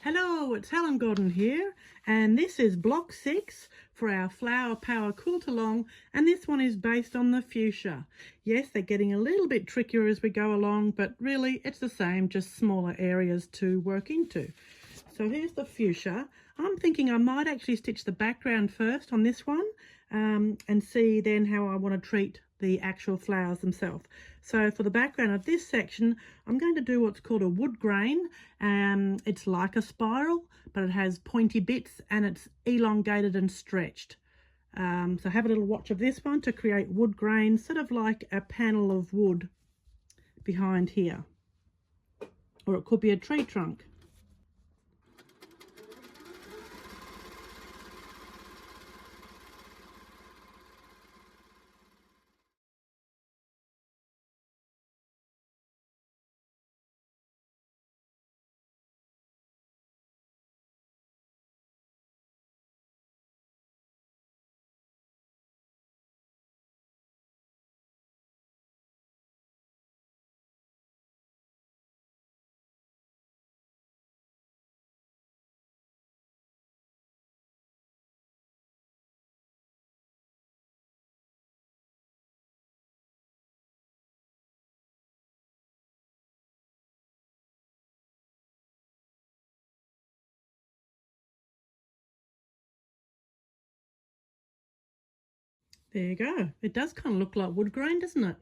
Hello, it's Helen Godden here, and this is block 6 for our Flower Power Quilt-a-long, and this one is based on the fuchsia. Yes, they're getting a little bit trickier as we go along, but really it's the same, just smaller areas to work into. So here's the fuchsia. I'm thinking I might actually stitch the background first on this one and see then how I want to treat the actual flowers themselves. So for the background of this section, I'm going to do what's called a wood grain. It's like a spiral, but it has pointy bits and it's elongated and stretched. So have a little watch of this one to create wood grain, sort of like a panel of wood behind here. Or it could be a tree trunk. There you go. It does kind of look like wood grain, doesn't it?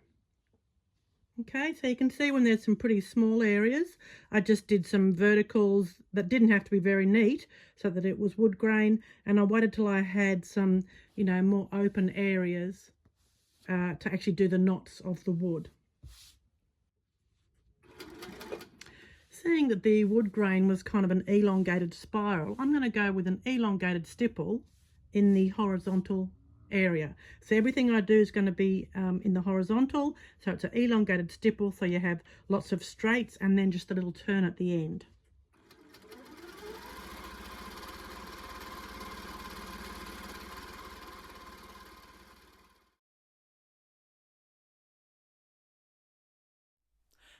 Okay, so you can see when there's some pretty small areas, I just did some verticals that didn't have to be very neat so that it was wood grain, and I waited till I had some, more open areas to actually do the knots of the wood. Seeing that the wood grain was kind of an elongated spiral, I'm going to go with an elongated stipple in the horizontal area. So everything I do is going to be in the horizontal, so it's an elongated stipple, so you have lots of straights and then just a little turn at the end.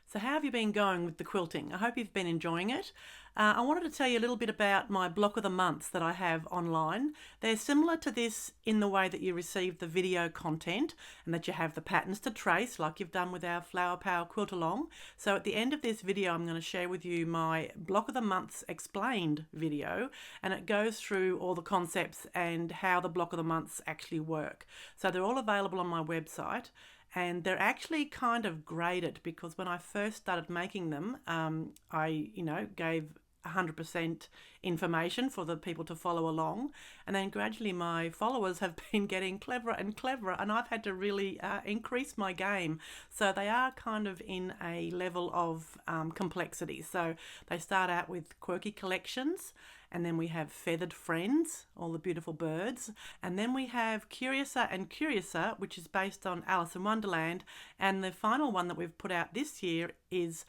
So how have you been going with the quilting? I hope you've been enjoying it. I wanted to tell you a little bit about my block of the months that I have online. They're similar to this in the way that you receive the video content and that you have the patterns to trace like you've done with our Flower Power Quilt-a-long. So at the end of this video, I'm going to share with you my block of the months explained video, and it goes through all the concepts and how the block of the months actually work. So they're all available on my website. And they're actually kind of graded because when I first started making them, I gave 100% information for the people to follow along, and then gradually my followers have been getting cleverer and cleverer, and I've had to really increase my game. So they are kind of in a level of complexity. So they start out with quirky collections, and then we have feathered friends, all the beautiful birds, and then we have Curiouser and Curiouser, which is based on Alice in Wonderland, and the final one that we've put out this year is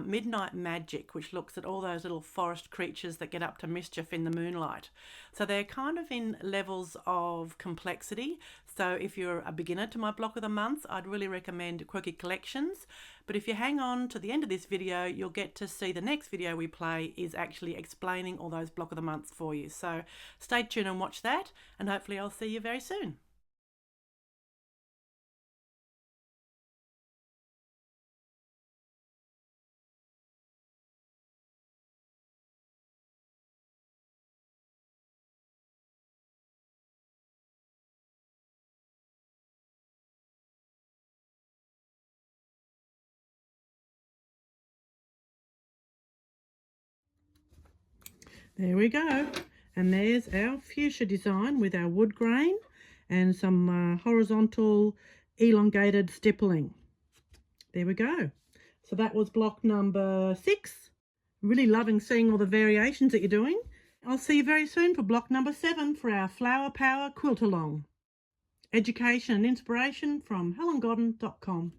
Midnight Magic, which looks at all those little forest creatures that get up to mischief in the moonlight. So they're kind of in levels of complexity. So if you're a beginner to my block of the months, I'd really recommend Quirky Collections. But if you hang on to the end of this video, you'll get to see the next video we play is actually explaining all those block of the months for you. So stay tuned and watch that, and hopefully I'll see you very soon. There we go, and there's our fuchsia design with our wood grain and some horizontal elongated stippling. There we go. So that was block number 6. Really loving seeing all the variations that you're doing. I'll see you very soon for block number 7 for our Flower Power Quilt-a-long. Education and inspiration from helengodden.com.